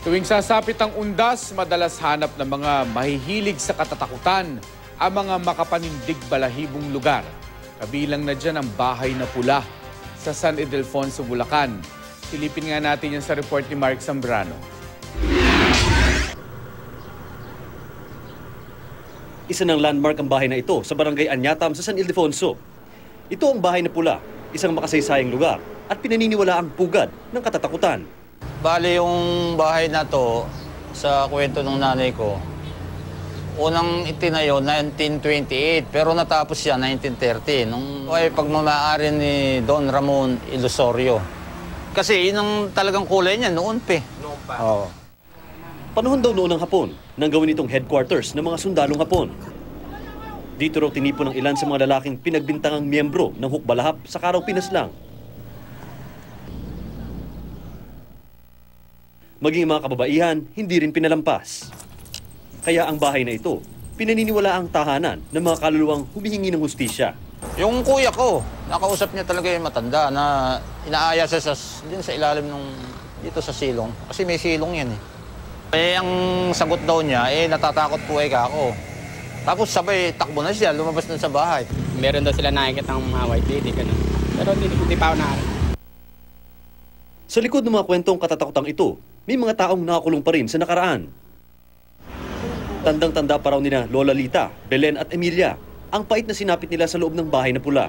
Tuwing sasapit ang undas, madalas hanap ng mga mahihilig sa katatakutan ang mga makapanindig balahibong lugar. Kabilang na dyan ang Bahay na Pula sa San Ildefonso, Bulacan. Silipin nga natin yan sa report ni Mark Zambrano. Isa ng landmark ang bahay na ito sa Barangay Anyatam sa San Ildefonso. Ito ang Bahay na Pula, isang makasaysayang lugar at pinaniniwala ang pugad ng katatakutan. Bali yung bahay na to, sa kwento ng nanay ko, unang itinayo 1928 pero natapos siya 1930 nung ay pagmamaari ni Don Ramon Ilusorio. Kasi yun ang talagang kulay niya noon pa. Noon pa? Oo. Panahon daw noon ng Hapon nang gawin itong headquarters ng mga sundalong Hapon. Dito raw tinipon ng ilan sa mga lalaking pinagbintangang miyembro ng Hukbalahap sa Karaw Pinaslang. Maging mga kababaihan, hindi rin pinalampas. Kaya ang bahay na ito, pinaniniwala ang tahanan ng mga kaluluwang humihingi ng hustisya. Yung kuya ko, nakausap niya talaga yung matanda na inaaya siya din sa ilalim dito sa silong. Kasi may silong yan eh. Eh, ang sagot daw niya, natatakot po ako. Tapos sabay, takbo na siya, lumabas na sa bahay. Meron daw sila nakikita ng mga white lady, ganun. Pero hindi pa ako nakakita. Sa likod ng mga kwentong katatakutang ito, may mga taong nakakulong pa rin sa nakaraan. Tandang-tanda pa raw nila Lola Lita, Belen at Emilia ang pait na sinapit nila sa loob ng Bahay na Pula.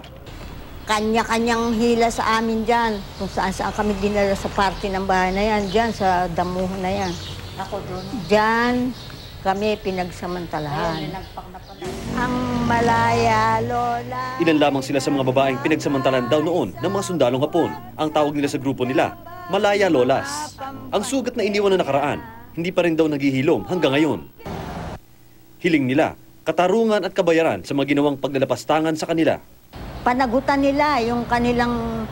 Kanya-kanyang hila sa amin dyan. Kung saan-saan kami dinala sa party ng bahay na yan. Dyan sa damuhan na yan. Ako doon. Dyan kami pinagsamantalahan. Ang Malaya Lola. Ilan lamang sila sa mga babaeng pinagsamantalan daw noon ng mga sundalong Hapon. Ang tawag nila sa grupo nila, Malaya Lolas. Ang sugat na iniwan na nakaraan, hindi pa rin daw naghihilom hanggang ngayon. Hiling nila, katarungan at kabayaran sa mga ginawang paglalapastangan sa kanila. Panagutan nila yung kanilang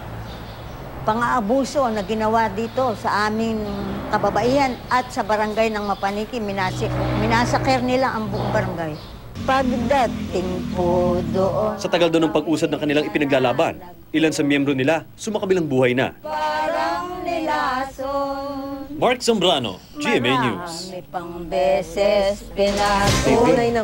pang-aabuso na ginawa dito sa aming kababaihan at sa barangay ng Mapaniki. Minasaker nila ang buong barangay. Pagdating po doon. Sa tagal doon ng pag-usad ng kanilang ipinaglalaban, ilan sa miyembro nila sumakabilang buhay na. Parang nilason. Mark Zambrano, GMA News. Marami pang beses pinatunay na